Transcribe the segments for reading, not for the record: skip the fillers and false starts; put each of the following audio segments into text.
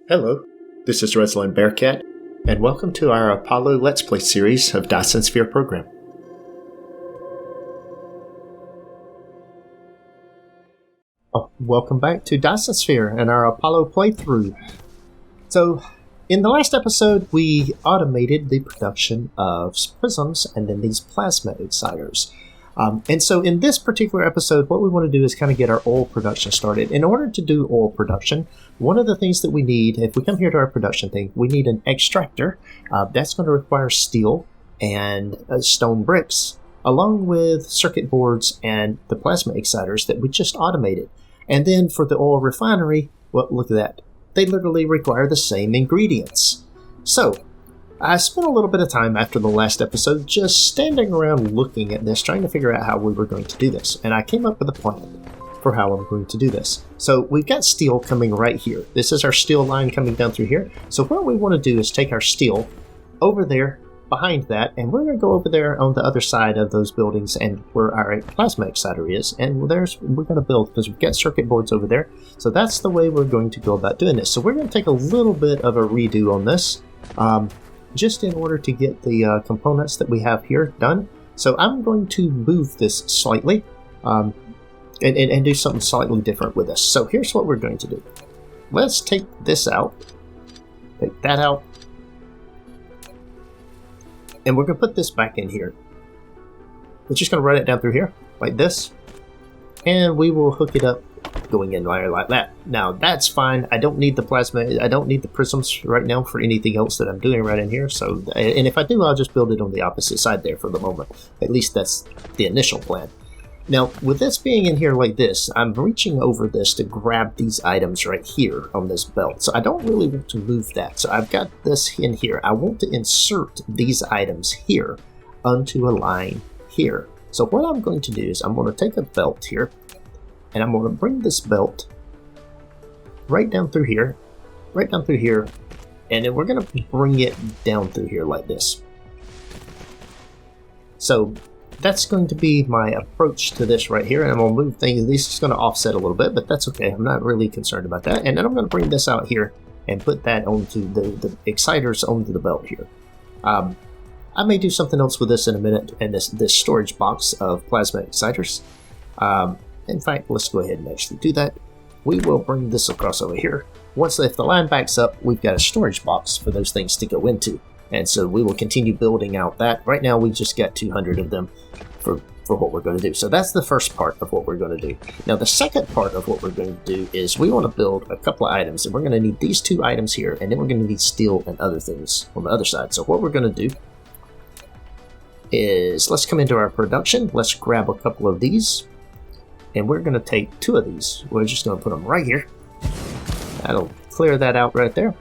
Hello, this is ResilanBearcat, and welcome to our Apollo Let's Play series of Dyson Sphere Program. Welcome back to Dyson Sphere and our Apollo playthrough. So, in the last episode, we automated the production of prisms and then these plasma exciters. And so in this particular episode, what we want to do is kind of get our oil production started. In order to do oil production, one of the things that we need, if we come here to our production thing, we need an extractor. That's going to require steel and stone bricks, along with circuit boards and the plasma exciters that we just automated. And then for the oil refinery, well, look at that. They literally require the same ingredients. So, I spent a little bit of time after the last episode just standing around looking at this, trying to figure out how we were going to do this. And I came up with a plan for how I'm going to do this. So we've got steel coming right here. This is our steel line coming down through here. So what we want to do is take our steel over there behind that, and we're going to go over there on the other side of those buildings and where our plasma exciter is. And we're going to build, because we've got circuit boards over there. So that's the way we're going to go about doing this. So we're going to take a little bit of a redo on this. Just in order to get the components that we have here done. So I'm going to move this slightly and do something slightly different with this. So here's what we're going to do. Let's take this out, take that out, and we're going to put this back in here. We're just going to run it down through here like this, and we will hook it up going in there like that. Now that's fine. I don't need the plasma, I don't need the prisms right now for anything else that I'm doing right in here. So, and if I do, I'll just build it on the opposite side there for the moment. At least that's the initial plan. Now with this being in here like this, I'm reaching over this to grab these items right here on this belt. So I don't really want to move that. So I've got this in here. I want to insert these items here onto a line here. So what I'm going to do is I'm going to take a belt here, and I'm going to bring this belt right down through here, and then we're going to bring it down through here like this. So that's going to be my approach to this right here, and I'm going to move things. This is going to offset a little bit, but that's okay. I'm not really concerned about that. And then I'm going to bring this out here and put that onto the exciters onto the belt here. I may do something else with this in a minute, and this storage box of plasma exciters. In fact, let's go ahead and actually do that. We will bring this across over here. If the line backs up, we've got a storage box for those things to go into. And so we will continue building out that. Right now, we just got 200 of them for what we're going to do. So that's the first part of what we're going to do. Now, the second part of what we're going to do is we want to build a couple of items. And we're going to need these two items here. And then we're going to need steel and other things on the other side. So what we're going to do is let's come into our production. Let's grab a couple of these. And we're going to take two of these. We're just going to put them right here. That'll clear that out right there.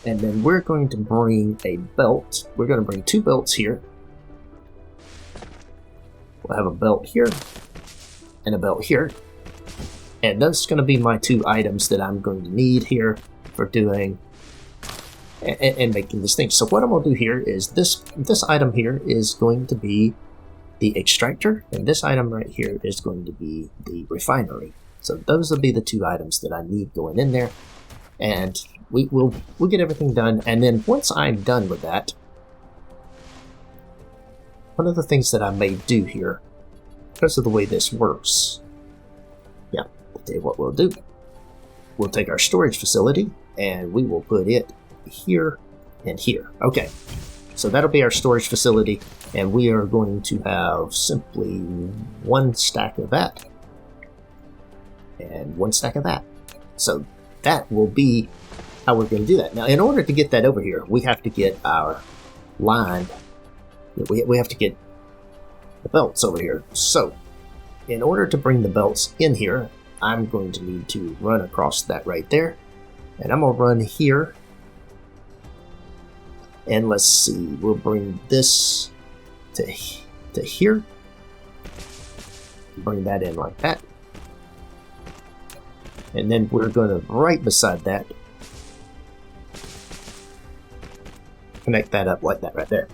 And then we're going to bring a belt. We're going to bring two belts here. We'll have a belt here and a belt here. And that's going to be my two items that I'm going to need here for doing and making this thing. So what I'm going to do here is this item here is going to be the extractor, and this item right here is going to be the refinery. So those will be the two items that I need going in there, and we'll get everything done. And then once I'm done with that, one of the things that I may do here, because of the way this works, I'll tell you what we'll do. We'll take our storage facility and we will put it here and here. Okay, so that'll be our storage facility, and we are going to have simply one stack of that and one stack of that. So that will be how we're going to do that. Now, in order to get that over here, we have to get our line. We have to get the belts over here. So in order to bring the belts in here, I'm going to need to run across that right there, and I'm going to run here. And let's see, we'll bring this to here. Bring that in like that. And then we're going to, right beside that, connect that up like that right there.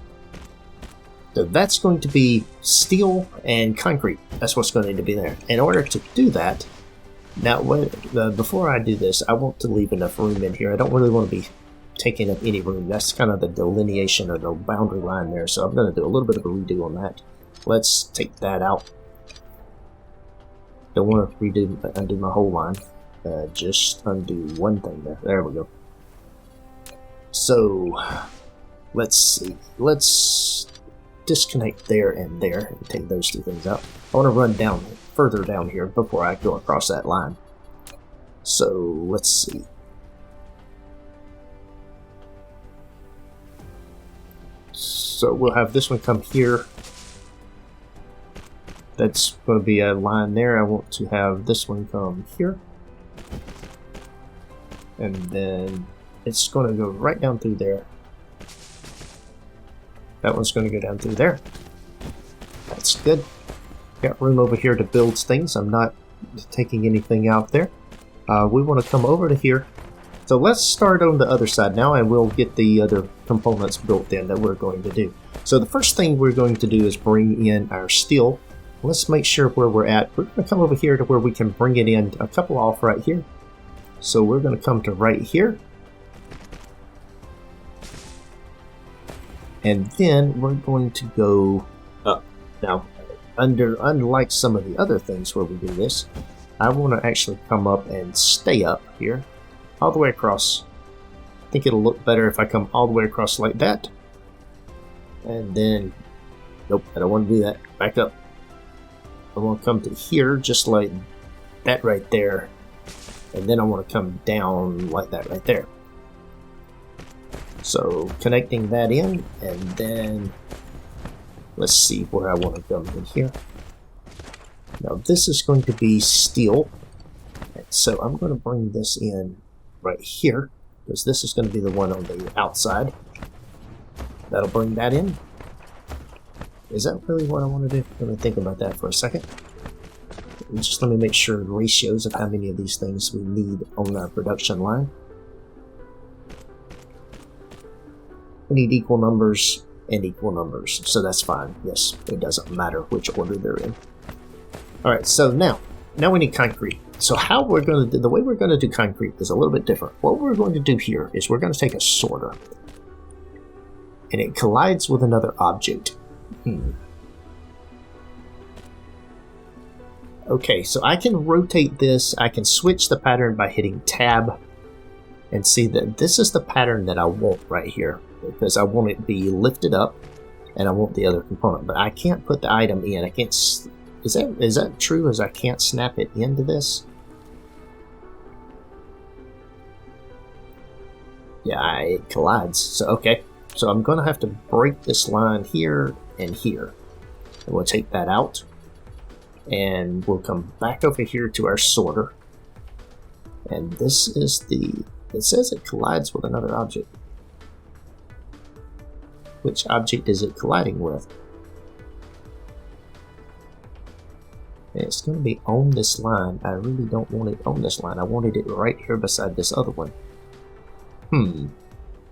So that's going to be steel and concrete. That's what's going to need to be there. In order to do that, Now, before I do this, I want to leave enough room in here. I don't really want to be taking up any room. That's kind of the delineation or the boundary line there, so I'm going to do a little bit of a redo on that. Let's take that out. Don't want to undo my whole line. Just undo one thing there. There we go. So, let's see. Let's disconnect there and take those two things out. I want to run down further down here before I go across that line. So, let's see. So we'll have this one come here. That's going to be a line there. I want to have this one come here. And then it's going to go right down through there. That one's going to go down through there. That's good. Got room over here to build things. I'm not taking anything out there. We want to come over to here. So let's start on the other side now, and we'll get the other components built in that we're going to do. So the first thing we're going to do is bring in our steel. Let's make sure where we're at. We're going to come over here to where we can bring it in a couple off right here. So we're going to come to right here. And then we're going to go up. Now, unlike some of the other things where we do this, I want to actually come up and stay up here. All the way across. I think it'll look better if I come all the way across like that. And then, nope, I don't want to do that. Back up. I want to come to here just like that right there. And then I want to come down like that right there. So connecting that in, and then let's see where I want to come in here. Now this is going to be steel. So I'm going to bring this in right here, because this is going to be the one on the outside. That'll bring that in. Is that really what I want to do? Let me think about that for a second. Just let me make sure the ratios of how many of these things we need on our production line. We need equal numbers and equal numbers, so that's fine. Yes, it doesn't matter which order they're in. Alright, so now we need concrete. So how we're going to do, the way we're going to do concrete is a little bit different. What we're going to do here is we're going to take a sorter, and it collides with another object. Okay, so I can rotate this. I can switch the pattern by hitting tab, and see that this is the pattern that I want right here, because I want it to be lifted up, and I want the other component, but I can't put the item in. I can't. Is that true, as I can't snap it into this? Yeah, it collides. So, okay. So I'm going to have to break this line here and here. And we'll take that out. And we'll come back over here to our sorter. And this is the... It says it collides with another object. Which object is it colliding with? It's going to be on this line. I really don't want it on this line. I wanted it right here beside this other one.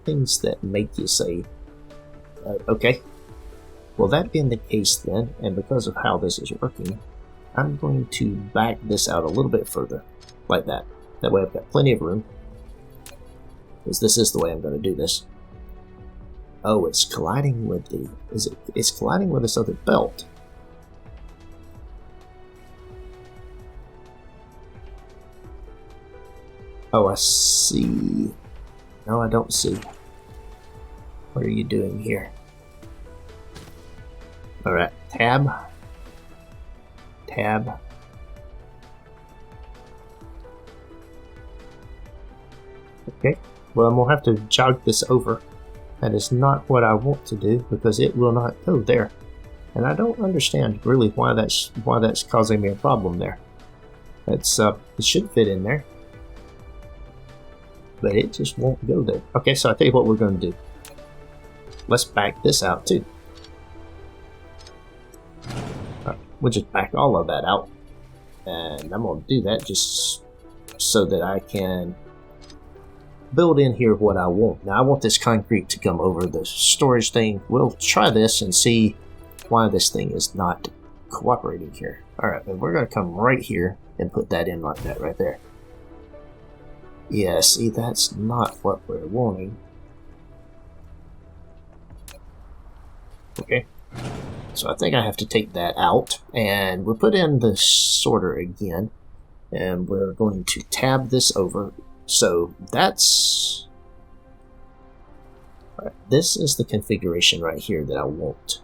Things that make you say, okay. Well, that being the case then, and because of how this is working, I'm going to back this out a little bit further, like that. That way I've got plenty of room. Because this is the way I'm going to do this. Oh, it's colliding with the... It's colliding with this other belt. Oh, I see. No, I don't see. What are you doing here? Alright, tab. Tab. Okay, well, I'm going to have to jog this over. That is not what I want to do, because it will not go there. And I don't understand really why that's causing me a problem there. It's it should fit in there, but it just won't go there. Okay, so I'll tell you what we're going to do. Let's back this out too. We'll just back all of that out. And I'm going to do that just so that I can build in here what I want. Now I want this concrete to come over the storage thing. We'll try this and see why this thing is not cooperating here. Alright, and we're going to come right here and put that in like that right there. Yeah, see, that's not what we're wanting. Okay. So I think I have to take that out, and we'll put in the sorter again, and we're going to tab this over. So that's... Right, this is the configuration right here that I want.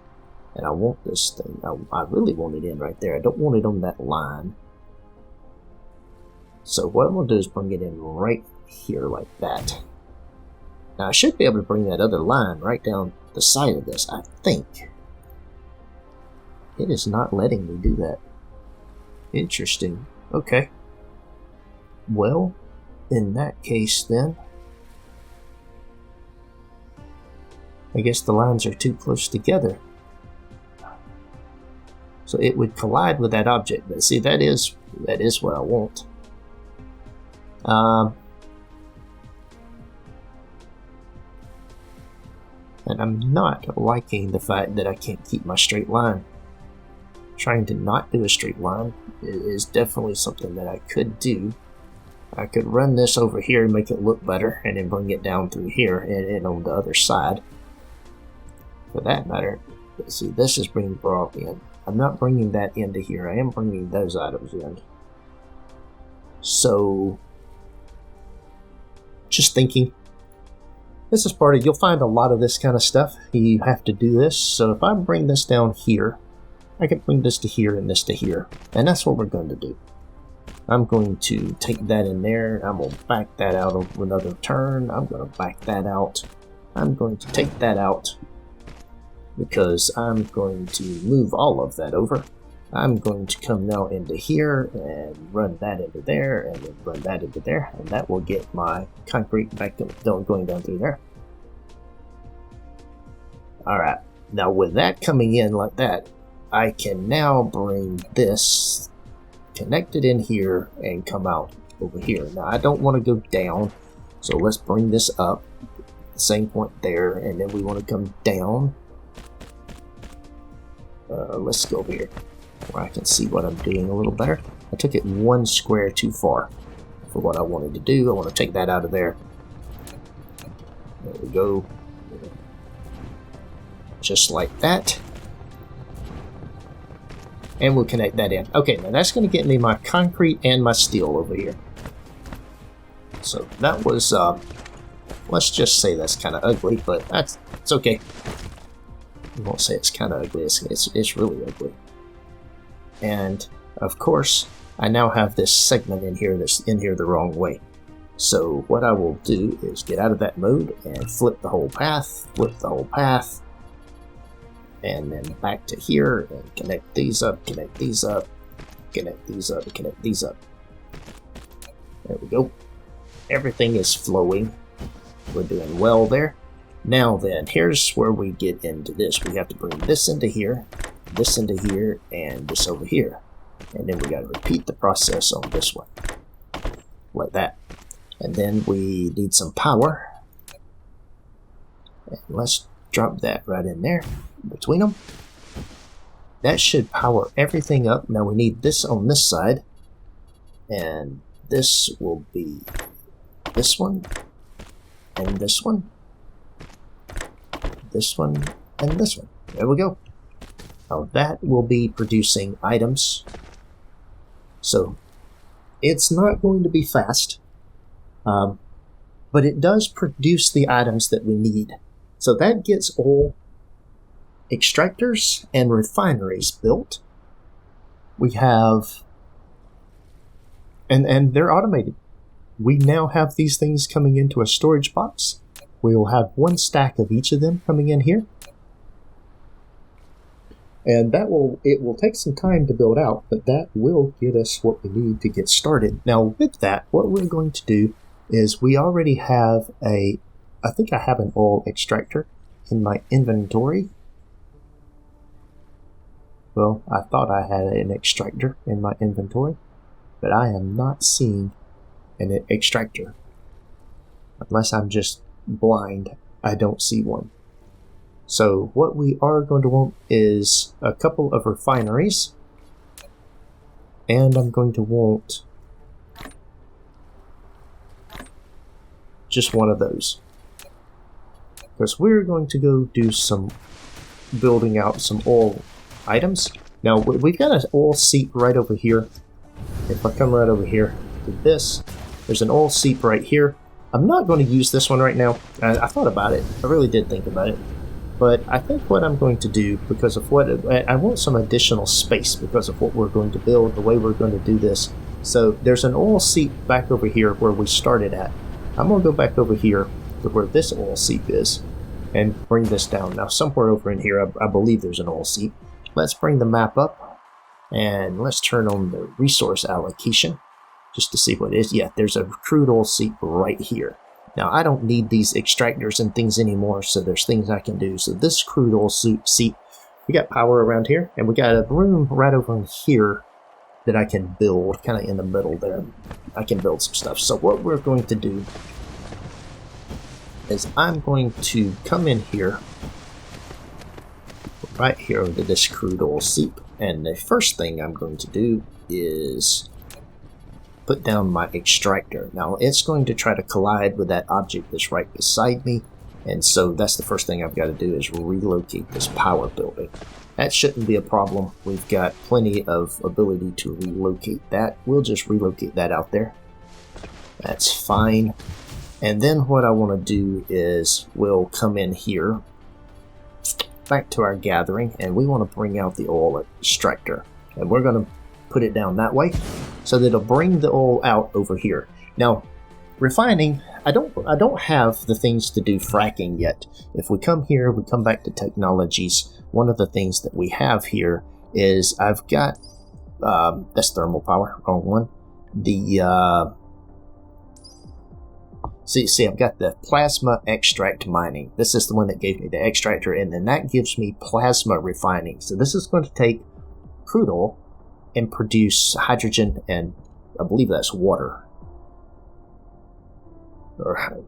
And I want this thing. I really want it in right there. I don't want it on that line. So what I'm going to do is bring it in right here like that. Now I should be able to bring that other line right down the side of this, I think. It is not letting me do that. Interesting. Okay. Well, in that case then, I guess the lines are too close together. So it would collide with that object, but see, that is what I want. And I'm not liking the fact that I can't keep my straight line. Trying to not do a straight line is definitely something that I could do. I could run this over here and make it look better, and then bring it down through here and on the other side. For that matter, see, this is being brought in. I'm not bringing that into here. I am bringing those items in. So, just thinking. This is part of, you'll find a lot of this kind of stuff. You have to do this. So if I bring this down here, I can bring this to here and this to here. And that's what we're going to do. I'm going to take that in there. I'm going to back that out over another turn. I'm going to back that out. I'm going to take that out because I'm going to move all of that over. I'm going to come now into here and run that into there and then run that into there, and that will get my concrete back going down through there. Alright, now with that coming in like that, I can now bring this connected in here and come out over here. Now I don't want to go down, so let's bring this up, the same point there, and then we want to come down. Let's go over here where I can see what I'm doing a little better. I took it one square too far for what I wanted to do. I want to take that out of there. There we go. Just like that. And we'll connect that in. Okay, now that's going to get me my concrete and my steel over here. So that was, let's just say that's kind of ugly, but it's okay. I won't say it's kind of ugly, it's really ugly. And of course, I now have this segment in here that's in here the wrong way. So what I will do is get out of that mode and flip the whole path, and then back to here and connect these up, connect these up, connect these up, connect these up. There we go. Everything is flowing. We're doing well there. Now then, here's where we get into this. We have to bring this into here, and this over here. And then we got to repeat the process on this one. Like that. And then we need some power. And let's drop that right in there, between them. That should power everything up. Now we need this on this side. And this will be this one, and this one, this one, and this one. There we go. Now that will be producing items. So it's not going to be fast, but it does produce the items that we need. So that gets all extractors and refineries built. We have, and they're automated. We now have these things coming into a storage box. We will have one stack of each of them coming in here. And it will take some time to build out, but that will get us what we need to get started. Now with that, what we're going to do is we already have I think I have an oil extractor in my inventory. Well, I thought I had an extractor in my inventory, but I am not seeing an extractor. Unless I'm just blind, I don't see one. So what we are going to want is a couple of refineries. And I'm going to want just one of those, because we're going to go do some building out some oil items. Now we've got an oil seep right over here. If I come right over here to this, there's an oil seep right here. I'm not going to use this one right now. I thought about it. I really did think about it. But I think what I'm going to do, because of what I want some additional space because of what we're going to build, the way we're going to do this. So there's an oil seep back over here where we started at. I'm going to go back over here to where this oil seep is and bring this down. Now somewhere over in here, I believe there's an oil seep. Let's bring the map up and let's turn on the resource allocation just to see what it is. Yeah, there's a crude oil seep right here. Now, I don't need these extractors and things anymore, so there's things I can do. So this crude oil seep, we got power around here, and we got a room right over in here that I can build, kind of in the middle there. I can build some stuff. So what we're going to do is I'm going to come in here, right here into this crude oil seep, and the first thing I'm going to do is put down my extractor. Now it's going to try to collide with that object that's right beside me, and so that's the first thing I've got to do is relocate this power building. That shouldn't be a problem. We've got plenty of ability to relocate that. We'll just relocate that out there. That's fine. And then what I want to do is we'll come in here back to our gathering, and we want to bring out the oil extractor, and we're going to put it down that way so that it'll bring the oil out over here. Now refining, I don't have the things to do fracking yet. If we come here, we come back to technologies, one of the things that we have here is I've got that's thermal power, wrong one. The see I've got the plasma extract mining. This is the one that gave me the extractor, and then that gives me plasma refining. So this is going to take crude oil and produce hydrogen, and I believe that's water, or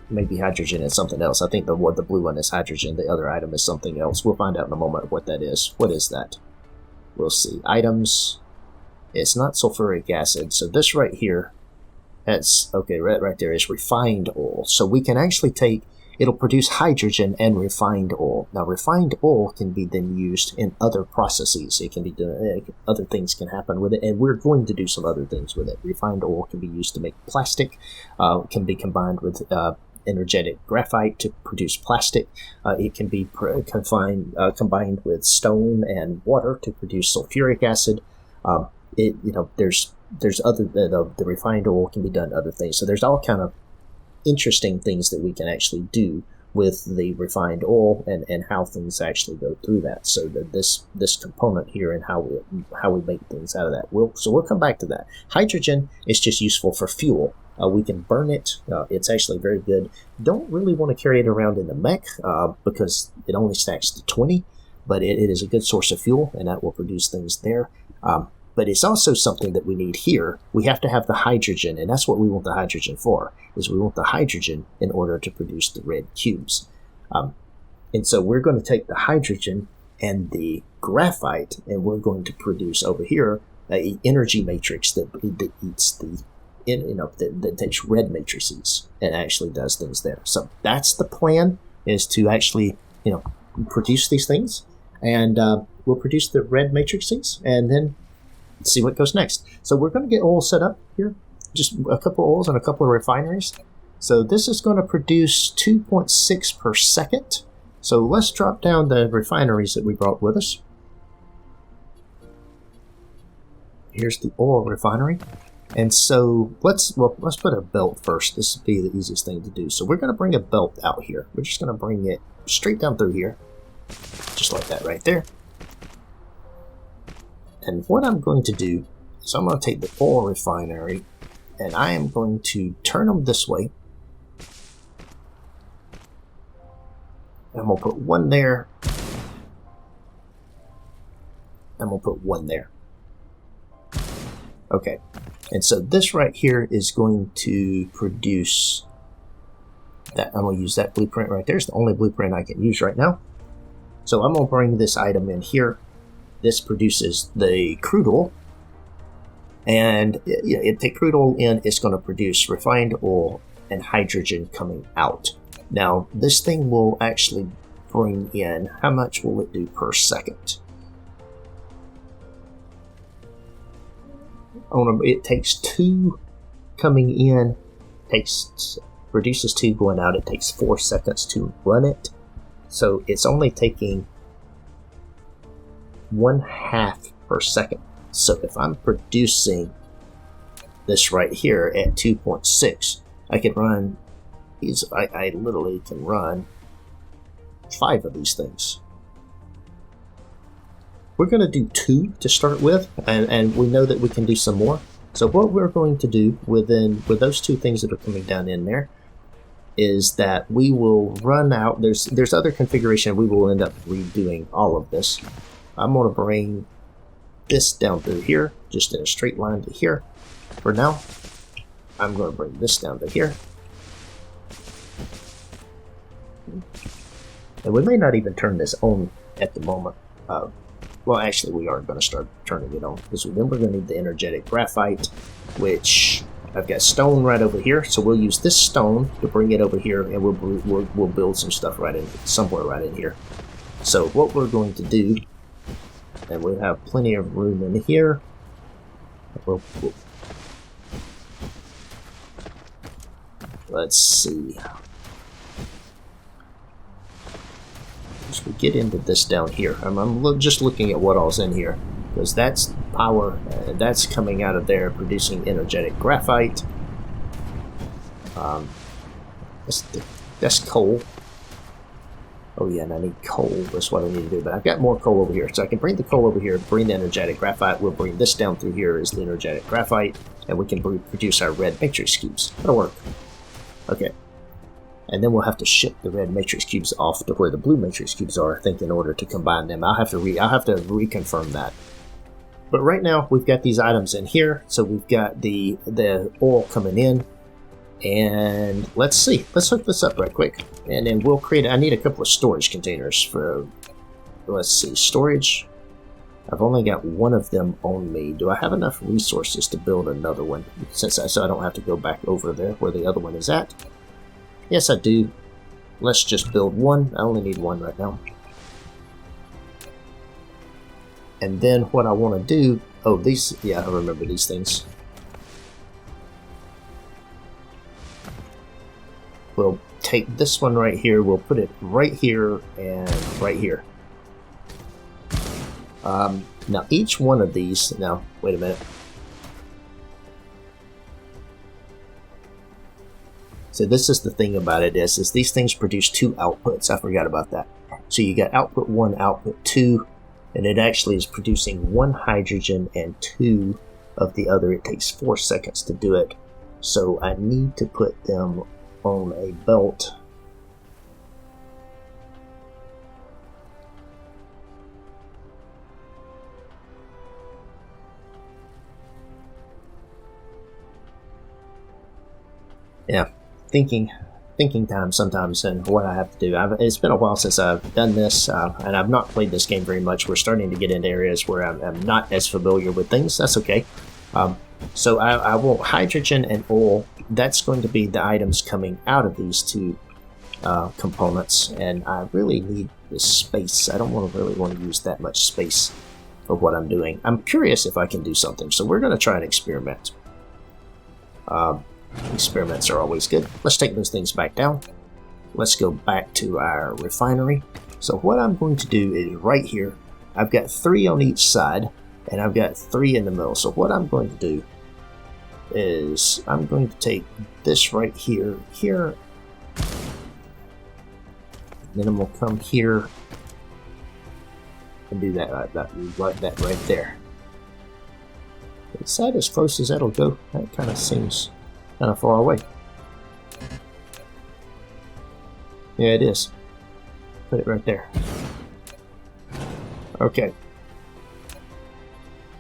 maybe hydrogen and something else. I think the blue one is hydrogen, the other item is something else. We'll find out in a moment what that is. What is that? We'll see. Items, it's not sulfuric acid, so this right here, that's okay, right there is refined oil. So we can actually take, it'll produce hydrogen and refined oil. Now, refined oil can be then used in other processes. It can be done, other things can happen with it, and we're going to do some other things with it. Refined oil can be used to make plastic. Can be combined with energetic graphite to produce plastic. It can be combined with stone and water to produce sulfuric acid. There's other the refined oil can be done other things. So there's all kind of interesting things that we can actually do with the refined oil, and how things actually go through that. So that this component here and how we make things out of that. We'll come back to that. Hydrogen is just useful for fuel. We can burn it. It's actually very good. Don't really want to carry it around in the mech because it only stacks to 20, but it is a good source of fuel, and that will produce things there. But it's also something that we need here. We have to have the hydrogen, and that's what we want the hydrogen for, is we want the hydrogen in order to produce the red cubes. And so we're going to take the hydrogen and the graphite, and we're going to produce over here an energy matrix that eats that takes red matrices and actually does things there. So that's the plan, is to actually, produce these things, and we'll produce the red matrices, and then see what goes next. So we're going to get oil set up here, just a couple of oils and a couple of refineries. So this is going to produce 2.6 per second. So let's drop down the refineries that we brought with us. Here's the oil refinery. And so let's put a belt first. This would be the easiest thing to do. So we're going to bring a belt out here. We're just going to bring it straight down through here, just like that right there. And what I'm going to do is I'm going to take the oil refinery, and I am going to turn them this way. And I'm going to put one there. I'm going to put one there. Okay. And so this right here is going to produce that. I'm going to use that blueprint right there. It's the only blueprint I can use right now. So I'm going to bring this item in here. This produces the crude oil, And if take crude oil in, it's going to produce refined oil and hydrogen coming out. Now, this thing will actually bring in, how much will it do per second? It takes 2 coming in, produces 2 going out. It takes 4 seconds to run it. So it's only taking 1/2 per second. So if I'm producing this right here at 2.6, I can run these. I literally can run 5 of these things. We're going to do 2 to start with, and we know that we can do some more. So what we're going to do with those 2 things that are coming down in there is that we will run out. There's other configuration. We will end up redoing all of this. I'm going to bring this down through here, just in a straight line to here. For now, I'm going to bring this down to here. And we may not even turn this on at the moment. Well, actually, we are going to start turning it on, because then we're going to need the energetic graphite, which I've got stone right over here. So we'll use this stone to bring it over here, and we'll build some stuff somewhere right in here. So what we're going to do, and we have plenty of room in here. Let's see. As we get into this down here, I'm just looking at what all's in here, because that's power, that's coming out of there, producing energetic graphite. That's coal. Oh yeah, and I need coal. That's what I need to do. But I've got more coal over here, so I can bring the coal over here, bring the energetic graphite. We'll bring this down through here as the energetic graphite, and we can produce our red matrix cubes. That'll work. Okay. And then we'll have to ship the red matrix cubes off to where the blue matrix cubes are, I think, in order to combine them. I'll have to reconfirm that. But right now, we've got these items in here. So we've got the oil coming in. And let's see. Let's hook this up right quick. And then we'll create... I need a couple of storage containers for... Let's see. Storage. I've only got one of them on me. Do I have enough resources to build another one? So I don't have to go back over there where the other one is at. Yes, I do. Let's just build one. I only need one right now. And then what I want to do... Oh, these... Yeah, I remember these things. We'll take this one right here. We'll put it right here and right here. Now, each one of these... Now, wait a minute. So this is the thing about it is these things produce 2 outputs. I forgot about that. So you got output 1, output 2, and it actually is producing 1 hydrogen and 2 of the other. It takes 4 seconds to do it. So I need to put them on a belt. Yeah. Thinking time sometimes, and what I have to do. It's been a while since I've done this, and I've not played this game very much. We're starting to get into areas where I'm not as familiar with things. That's okay. So I want hydrogen and oil. That's going to be the items coming out of these 2 components, and I really need the space. I don't really want to use that much space for what I'm doing. I'm curious if I can do something, so we're going to try an experiment. Experiments are always good. Let's take those things back down. Let's go back to our refinery. So what I'm going to do is right here, I've got 3 on each side, and I've got 3 in the middle. So what I'm going to do is I'm going to take this right here, then I'm going to come here and do that right there. Is that as close as that'll go? That kind of seems kind of far away. Yeah, it is. Put it right there. Okay.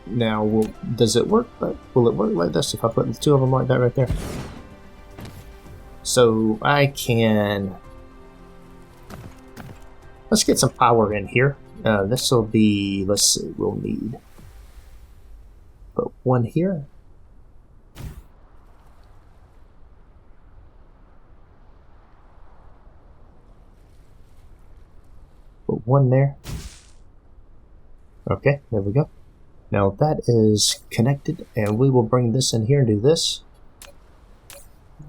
Now, does it work? Will it work like this if I put the 2 of them like that right there? So I can... Let's get some power in here. This will be... Let's see, we'll need... Put 1 here. one there. Okay, there we go. Now that is connected, and we will bring this in here and do this.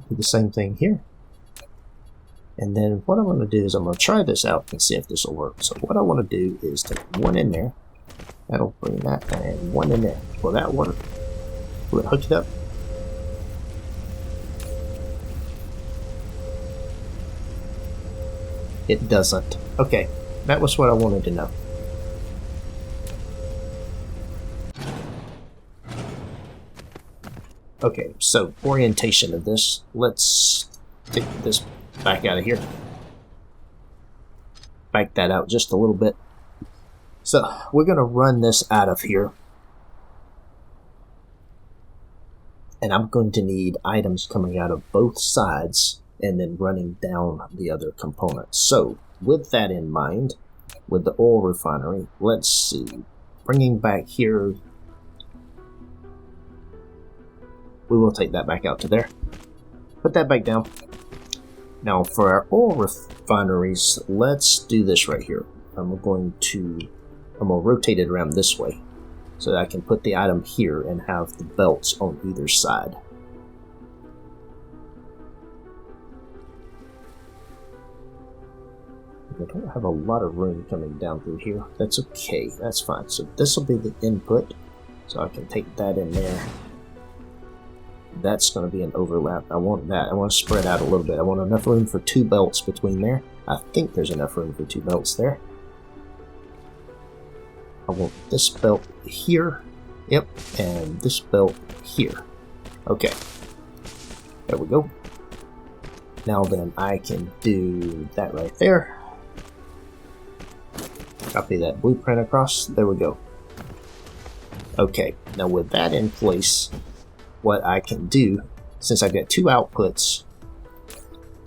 Do the same thing here. And then what I'm going to do is I'm going to try this out and see if this will work. So what I want to do is take one in there. That'll bring that, and one in there. Will that work? Will it hook it up? It doesn't. Okay, that was what I wanted to know. Okay, so orientation of this. Let's take this back out of here. Back that out just a little bit. So we're going to run this out of here. And I'm going to need items coming out of both sides and then running down the other components. So with that in mind, with the oil refinery, let's see. Bringing back here, we will take that back out to there. Put that back down. Now for our oil refineries, let's do this right here. I'm going to rotate it around this way so that I can put the item here and have the belts on either side. I don't have a lot of room coming down through here. That's okay, that's fine. So this will be the input, so I can take that in there. That's going to be an overlap. I want that. I want to spread out a little bit. I want enough room for 2 belts between there. I think there's enough room for 2 belts there. I want this belt here. Yep, and this belt here. Okay. There we go. Now then, I can do that right there. Copy that blueprint across. There we go. Okay, now with that in place, what I can do, since I've got 2 outputs,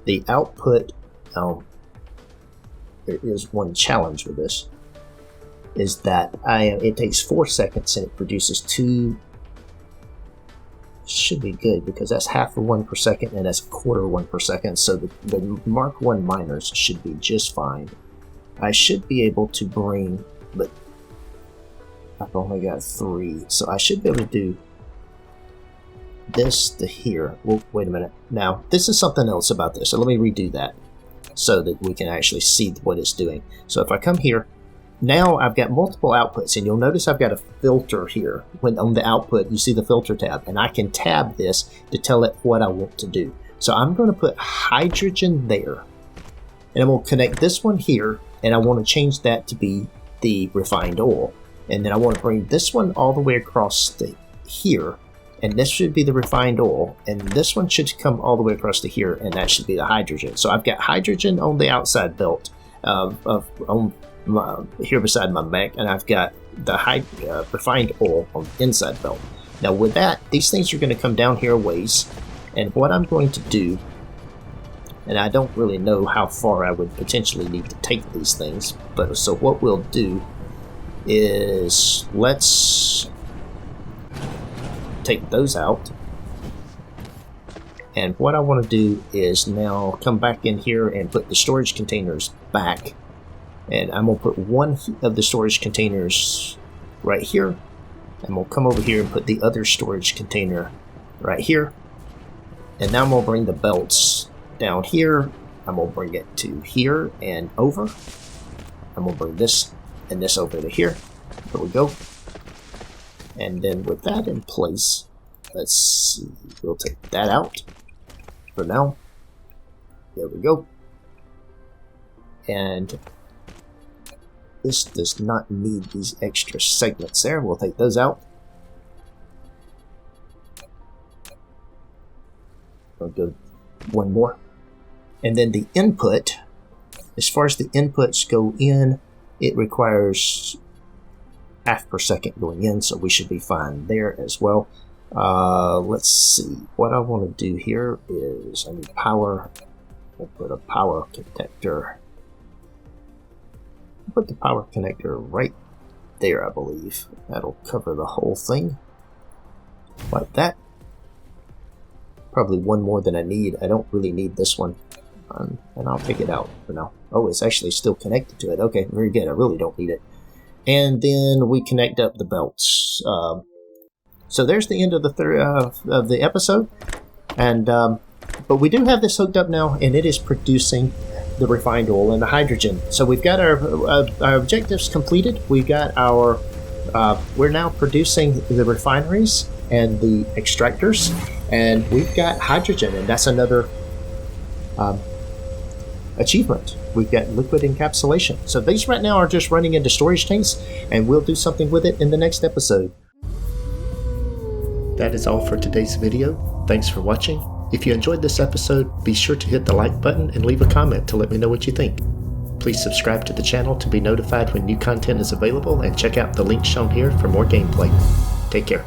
the output, there is one challenge with this, is that it takes 4 seconds and it produces 2. Should be good because that's half of 1 per second and that's a quarter of 1 per second, so the Mark 1 miners should be just fine. I should be able to bring, but I've only got 3, so I should be able to do this to here. Well, wait a minute. Now, this is something else about this, so let me redo that so that we can actually see what it's doing. So if I come here, now I've got multiple outputs, and you'll notice I've got a filter here. When on the output, you see the filter tab, and I can tab this to tell it what I want to do. So I'm going to put hydrogen there, and I'm going to connect this one here, and I want to change that to be the refined oil. And then I want to bring this one all the way across to here, and this should be the refined oil, and this one should come all the way across to here, and that should be the hydrogen. So I've got hydrogen on the outside belt here beside my mech, and I've got the refined oil on the inside belt. Now with that, these things are going to come down here a ways, and what I'm going to do, and I don't really know how far I would potentially need to take these things, but so what we'll do is let's take those out, and what I want to do is now come back in here and put the storage containers back, and I'm going to put one of the storage containers right here, and we'll come over here and put the other storage container right here, and now I'm going to bring the belts down here. I'm going to bring it to here and over. I'm going to bring this and this over to here. There we go. And then with that in place, let's see, we'll take that out for now. There we go. And this does not need these extra segments there. We'll take those out. I'll go one more. And then the input, as far as the inputs go in, it requires half per second going in, so we should be fine there as well. Let's see, what I want to do here is I need power. We'll put a power connector. Put the power connector right there, I believe. That'll cover the whole thing like that. Probably one more than I need. I don't really need this one. and I'll take it out for now. Oh, it's actually still connected to it. Okay, very good. I really don't need it. And then we connect up the belts. So there's the end of the episode. And but we do have this hooked up now, and it is producing the refined oil and the hydrogen. So we've got our objectives completed. We've got our we're now producing the refineries and the extractors, and we've got hydrogen, and that's another achievement. We've got liquid encapsulation. So these right now are just running into storage tanks, and we'll do something with it in the next episode. That is all for today's video. Thanks for watching. If you enjoyed this episode, be sure to hit the like button and leave a comment to let me know what you think. Please subscribe to the channel to be notified when new content is available, and check out the link shown here for more gameplay. Take care.